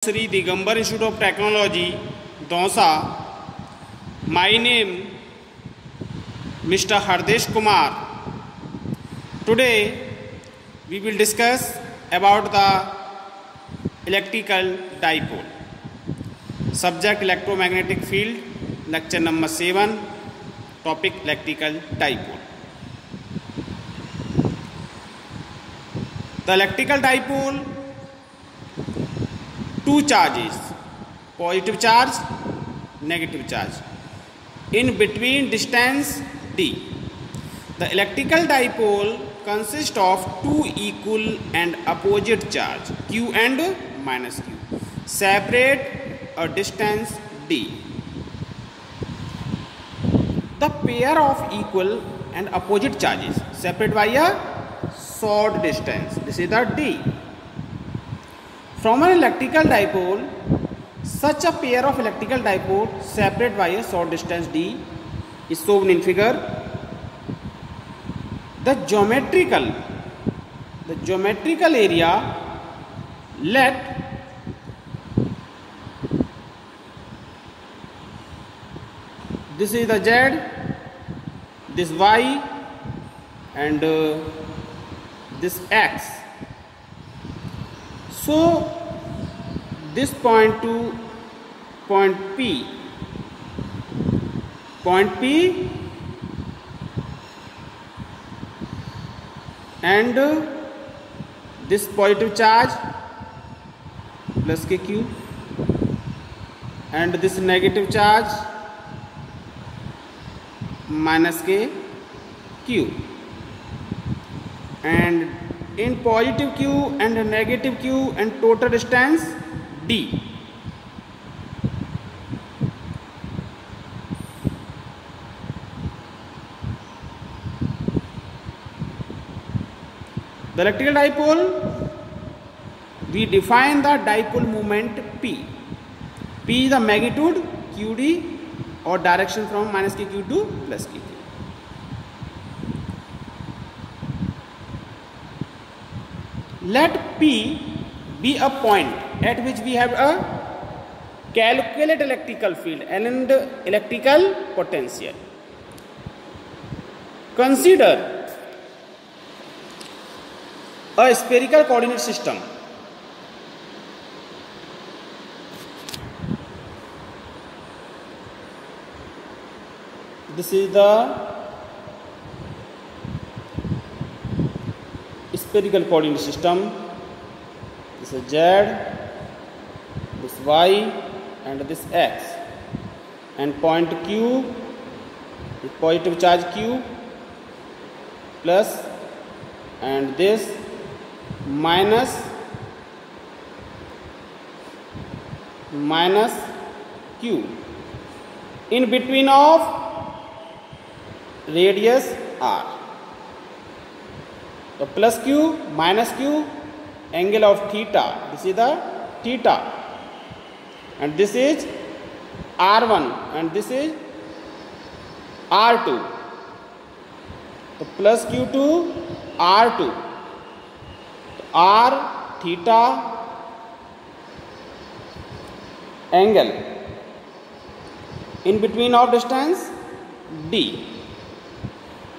Sri Digambar Institute of Technology, Dausa. My name Mr. Hardesh Kumar. Today we will discuss about the electrical dipole. Subject electromagnetic field. Lecture number 7. Topic electrical dipole. The electrical dipole, two charges, positive charge, negative charge, in between distance d. The electrical dipole consists of two equal and opposite charge q and minus q, separate a distance d. The pair of equal and opposite charges separate by a short distance, this is the d. From an electrical dipole, such a pair of electrical dipole separated by a short distance d is shown in figure. The geometrical area, let this is the z, this y, and this x. So this point to point P and this positive charge plus kq and this negative charge minus kq, and in positive q and negative q and total distance d. The electrical dipole, we define the dipole moment P. P is the magnitude QD or direction from minus kq to plus kq. Let P be a point at which we have a calculate electrical field and electrical potential. Consider a spherical coordinate system. This is the spherical coordinate system. This is z, this y, and this x, and point q, the positive charge q, plus, and this minus q, in between of radius r. So plus q minus q, angle of theta, this is the theta, and this is r1 and this is r2. So plus q to r2, r theta angle in between of distance d.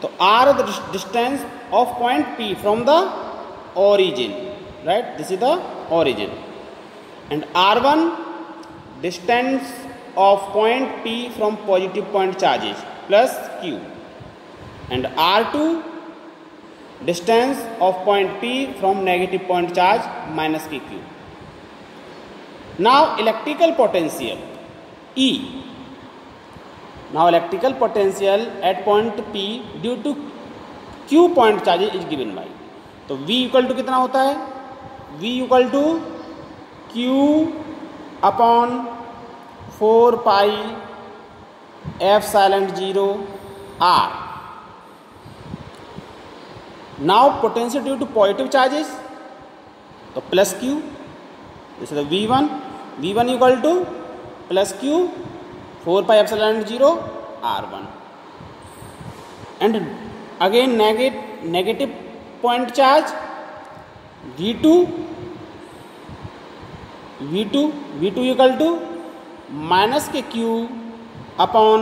So r the distance of point P from the origin, right? This is the origin, and r1 distance of point P from positive point charges plus q, and r2 distance of point P from negative point charge minus kq. Now electrical potential E. Now electrical potential at point P due to q point charges is given by, तो V equal to कितना होता है? V equal to q upon 4 pi epsilon 0 r. Now potential due to positive charges, so plus q, this is the V1 equal to plus q 4 pi epsilon 0 r1, and again negative point charge V2 V2 equal to minus K Q upon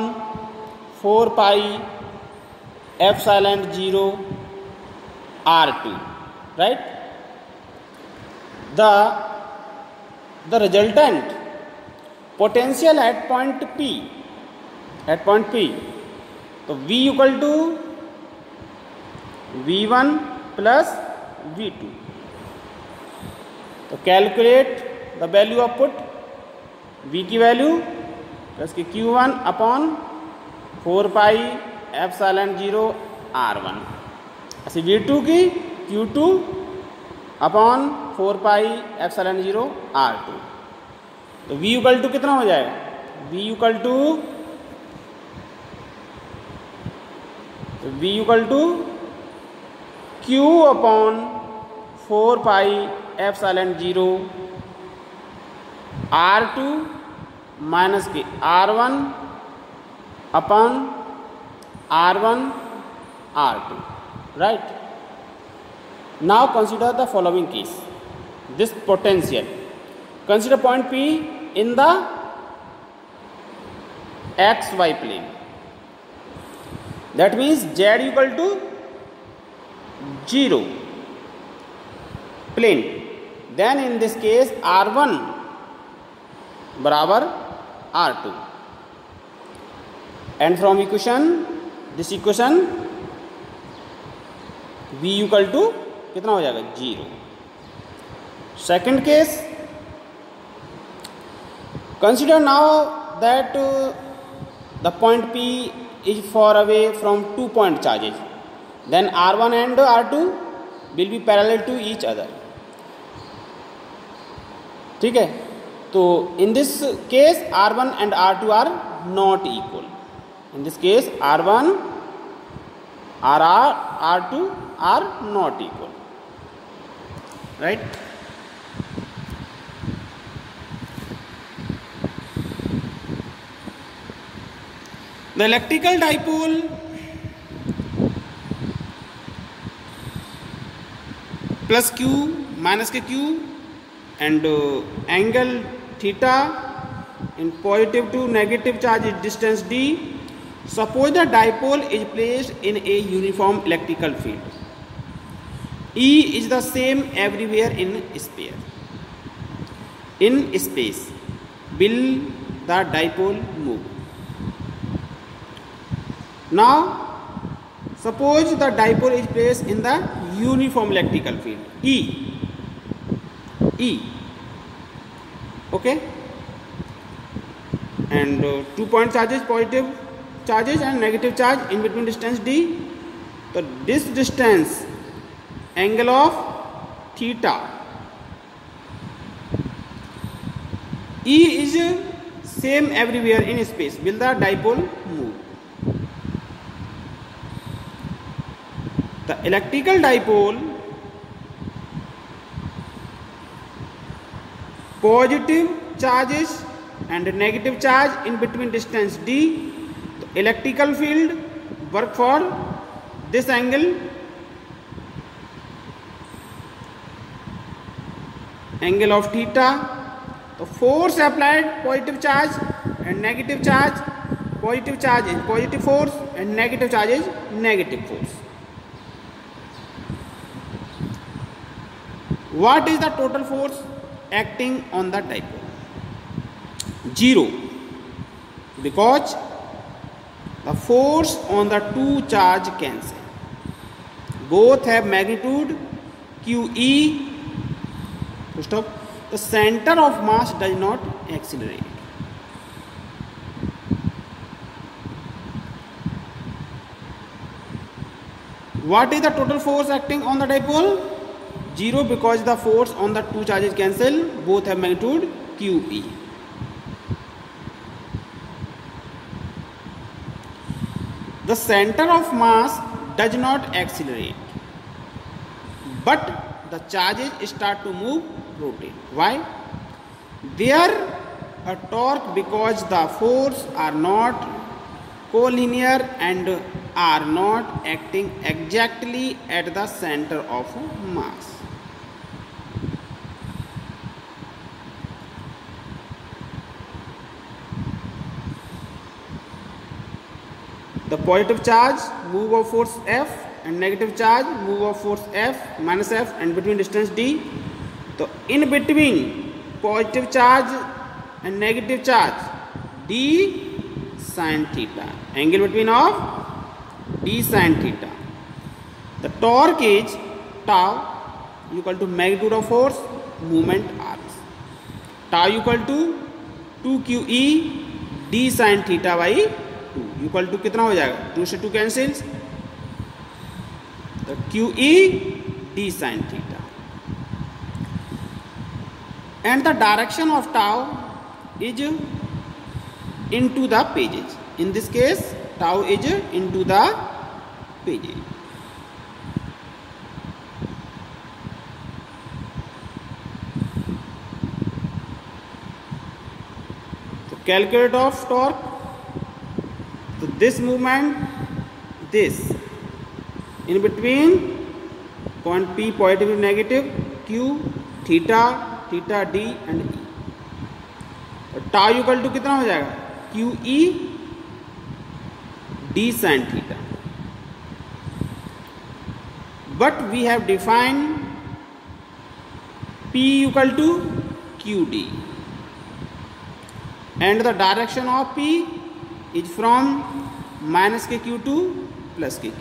4 pi epsilon 0 R2, right? The resultant potential at point P, तो V equal to V1 plus V2. तो calculate the value of put, V की value plus के Q1 upon 4 pi epsilon 0 R1, ऐसे V2 की Q2 upon 4 pi epsilon 0 R2. तो V equal to कितना हो जाएगा, V equal to Q upon 4 pi epsilon 0 R2 minus के R1 upon R1 R2, right? Now consider the following case. This potential. Consider point P in the XY plane. That means Z equal to 0 plane. Then in this case R1 बराबर R2. And from this equation V equal to कितना हो जाएगा, 0. Second case, consider now that the point P is far away from 2 point charges. Then R1 and R2 will be parallel to each other. ठीक है, तो in this case R1 and R2 are not equal. In this case R1 or R2 are not equal, right? The electrical dipole plus Q minus के Q and angle theta in positive to negative charge distance d. Suppose the dipole is placed in a uniform electrical field. E is the same everywhere in space. In space, will the dipole move? Now, suppose the dipole is placed in the uniform electrical field E. Okay, and 2 point charges, positive charges and negative charge in between distance d. So this distance, angle of theta, E is same everywhere in space. Will the dipole move? The electrical dipole, positive charges and negative charge in between distance d. The electrical field work for this angle, angle of theta. The force applied, positive charge and negative charge. Positive charge is positive force and negative charge is negative force. What is the total force acting on the dipole? 0, because the force on the two charge cancel. Both have magnitude QE. Stop. The center of mass does not accelerate. What is the total force acting on the dipole? 0, because the force on the two charges cancel. Both have magnitude QE. The center of mass does not accelerate, but the charges start to move, rotate. Why? They are a torque because the force are not collinear and are not acting exactly at the center of mass. the positive charge move of force F and negative charge move of force F minus F and between distance D. So in between positive charge and negative charge D sin theta, angle between of D sin theta. The torque is tau equal to magnitude of force movement R. Tau equal to 2QE D sin theta by 2 equal to कितना हो जाएगा, 2 से 2 cancels, तो QE D sin theta. And the direction of tau is into the pages. In this case tau is into the pages. So calculate of torque. So this movement, this in between point P positive and negative, Q theta theta D and E. तो tau equal to कितना हो जाएगा, QE D sin theta. But we have defined P equal to QD and the direction of P is from minus KQ to plus KQ.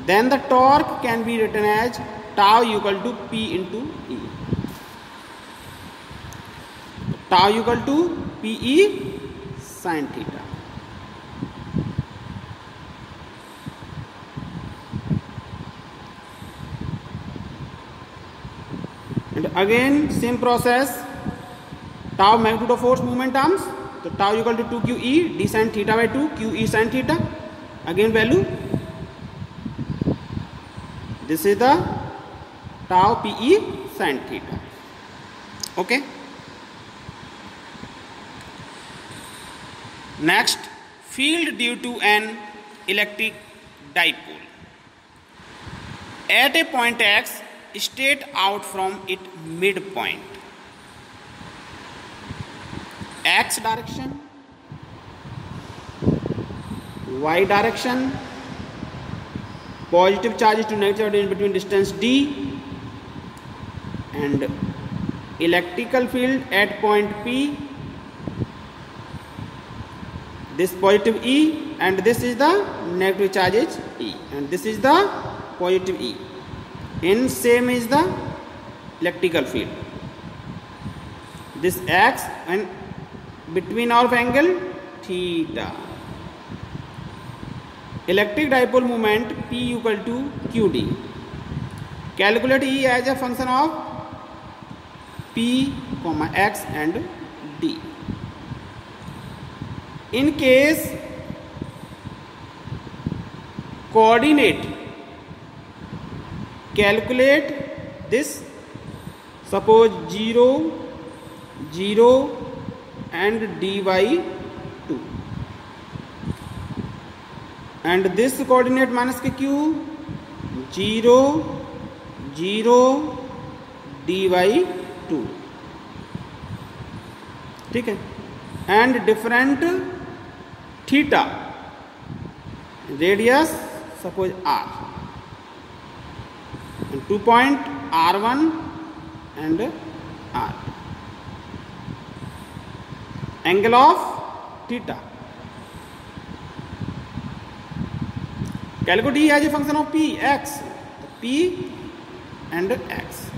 Then the torque can be written as tau equal to P into E. Tau equal to PE sin theta. And again same process, tau magnitude of force movement terms. So tau equal to 2QE D sin theta by 2 QE sin theta. Again value. This is the tau PE sin theta. Okay. Next, field due to an electric dipole at a point X straight out from its midpoint. X direction, Y direction, positive charges to negative charge in between distance D, and electrical field at point P. This positive E and this is the negative charges E and this is the positive E. In same is the electrical field. This X and between of angle theta. Electric dipole moment P equal to QD. Calculate E as a function of P, X and D. In case coordinate, calculate this. Suppose 0, 0 and D by 2. And this coordinate minus Q, 0, 0, D by 2. ठीक है. And different theta, radius suppose R, and 2 point R1 and R, angle of theta. Calculate E as a function of P, X, P and X.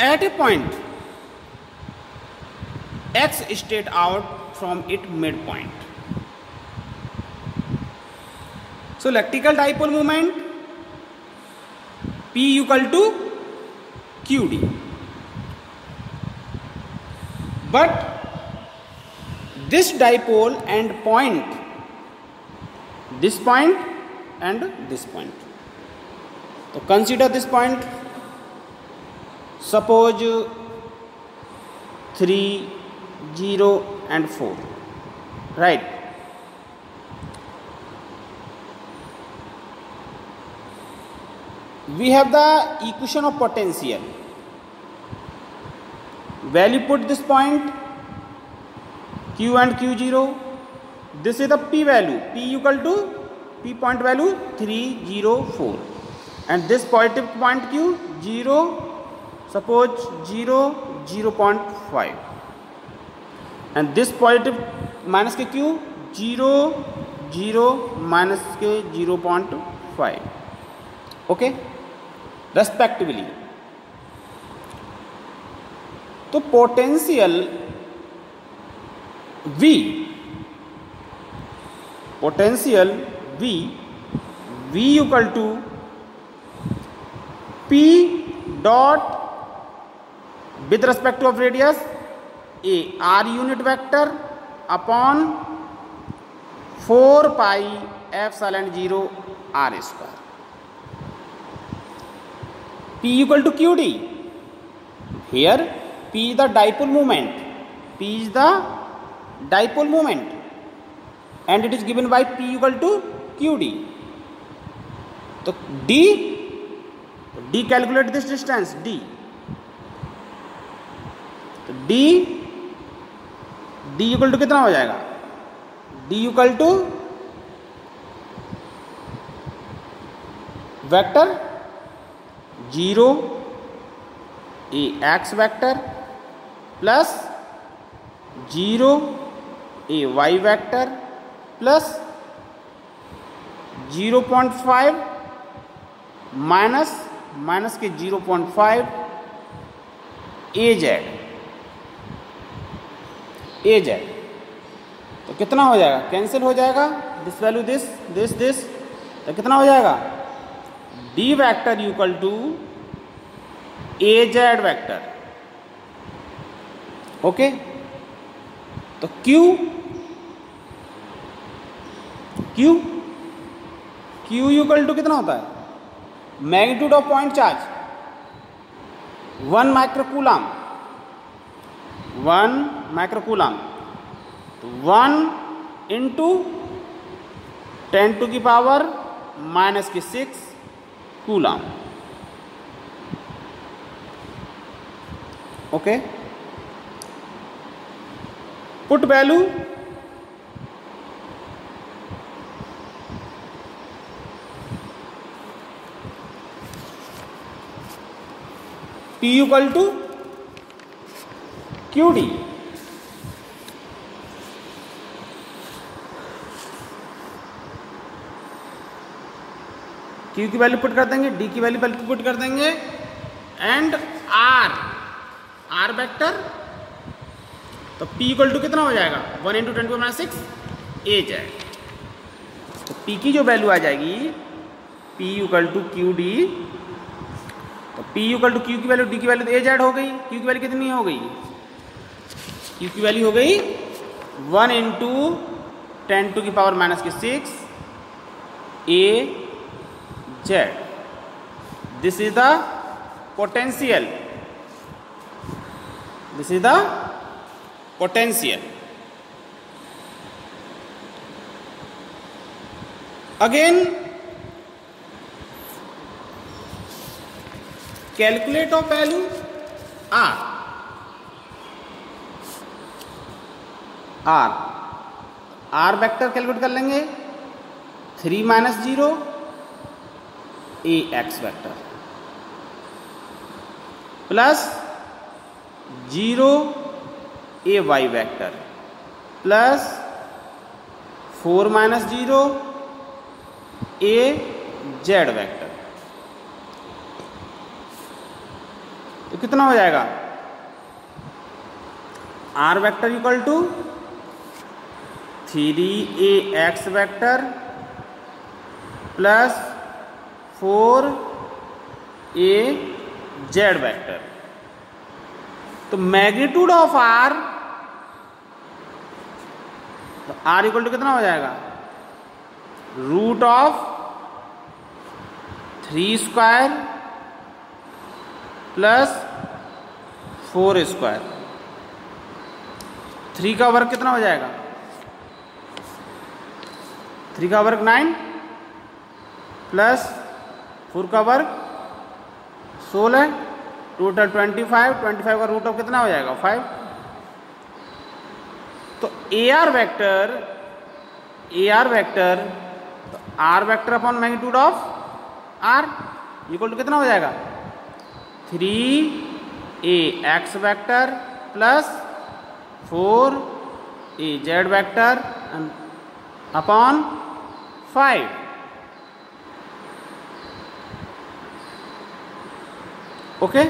at a point x state out from its midpoint. So electrical dipole moment P equal to QD. But this dipole and point, this point and this point. So consider this point. Suppose 3, 0 and 4. Right. We have the equation of potential. Value put this point Q and Q0. This is the P value. P equal to P point value 3, 0, 4. And this positive point Q 0. Suppose 0, 0.5. And this positive minus के Q 0, 0 minus के 0.5. Okay. Respectively. तो potential V equal to P dot with respect of radius A R unit vector upon 4 pi epsilon 0 R square. P equal to QD. Here P is the dipole moment. P is the dipole moment, and it is given by P equal to QD. So D calculate this distance D. तो D equal to कितना हो जाएगा? D equal to vector 0 A x vector plus 0 A y vector plus 0.5 minus के 0.5 AZ. तो कितना हो जाएगा? Cancel हो जाएगा. दिस वैल्यू दिस तो कितना हो जाएगा? D vector equal to AZ vector. Okay. तो Q इक्वल टू कितना होता है? Magnitude of point charge 1 microcoulomb. 1 into 10 to की power -6 coulomb. Okay. Put value P equal to QD. Q की वैल्यू पुट कर देंगे, D की वैल्यू पुट कर देंगे, एंड R वेक्टर. तो P इक्वल टू कितना हो जाएगा? 1 इंटू 10⁻6 AZ. तो P की जो वैल्यू आ जाएगी P इक्वल टू QD. तो P इक्वल टू Q की वैल्यू, D की वैल्यू AZ हो गई. Q की वैल्यू कितनी हो गई? Q की वैल्यू हो गई 1 इंटू 10 टू की power -6 AZ. This is the potential. Again, calculate of value R vector calculate कर लेंगे. 3 - 0 AX vector plus 0 AY vector plus 4 - 0 AZ vector. तो कितना हो जाएगा, r vector equal to 3ax vector plus 4az vector. तो magnitude of r, तो r equal to कितना हो जाएगा, root of 3 square plus 4 square. 3 का वर्ग कितना हो जाएगा, 3 का वर्ग 9 प्लस 4 का वर्ग 16, टोटल 25। 25 का रूट ऑफ कितना हो जाएगा, 5। तो AR वेक्टर तो R vector upon magnitude of R equal to कितना हो जाएगा, 3ax vector plus 4az vector upon 5। Okay,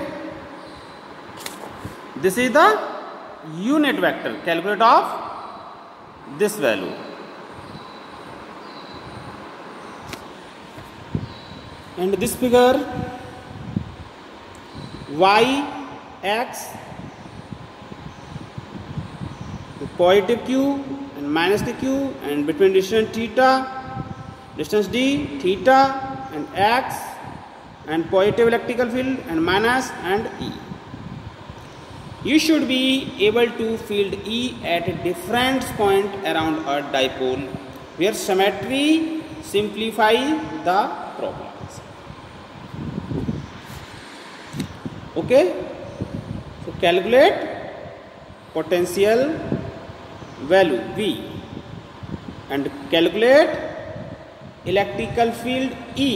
this is the unit vector. Calculate of this value. And this figure, y x, the positive q and minus the q, and between distance theta, distance d, theta and x, and positive electrical field and minus and E. You should be able to field E at a different point around a dipole where symmetry simplify the problems. Okay, so calculate potential value V and calculate electrical field E.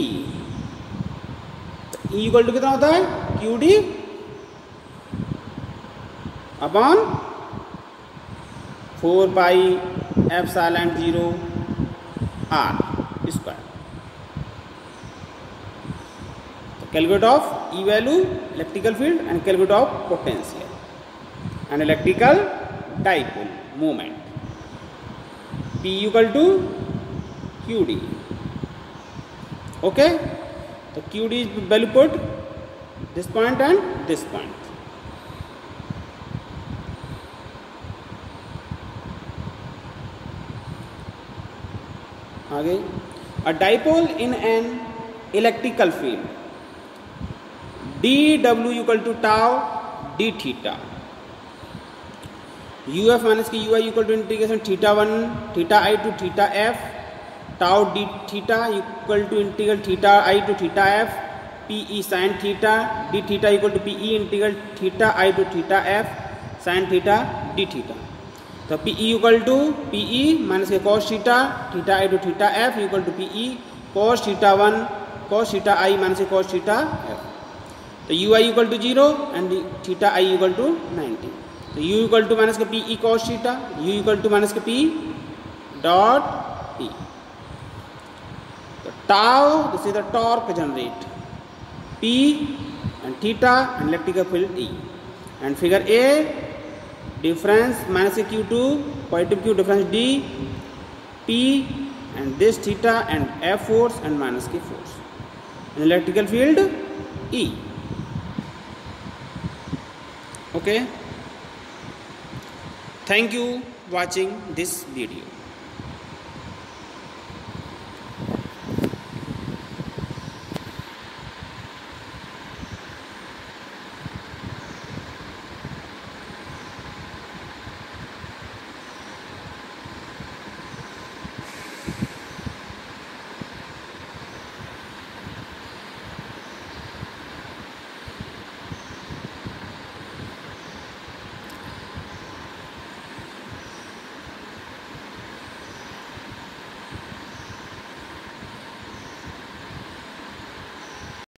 E equal to कितना होता है, QD upon 4 pi epsilon 0 R square. तो calculate of E value, electrical field and calculate of potential and electrical dipole moment. P equal to QD। Okay, तो QD is value put this point and this point. आगे, a dipole in an electrical field dW equal to tau d theta, UF minus की UI equal to integration theta 1 theta I to theta F, tau d theta equal to integral theta I to theta F, PE sin theta, d theta equal to PE integral theta I to theta F sin theta d theta। तो PE equal to PE minus के cos theta, theta I to theta F equal to PE cos theta 1 cos theta I minus के cos theta F। तो UI equal to 0 and theta I equal to 90। तो U equal to minus के PE cos theta, U equal to minus के P dot P। Tau, this is the torque generate, P and theta and electrical field E. And figure A, difference minus Q2, positive Q difference D, P and this theta and F force and minus K force. And electrical field E. Okay. Thank you watching this video.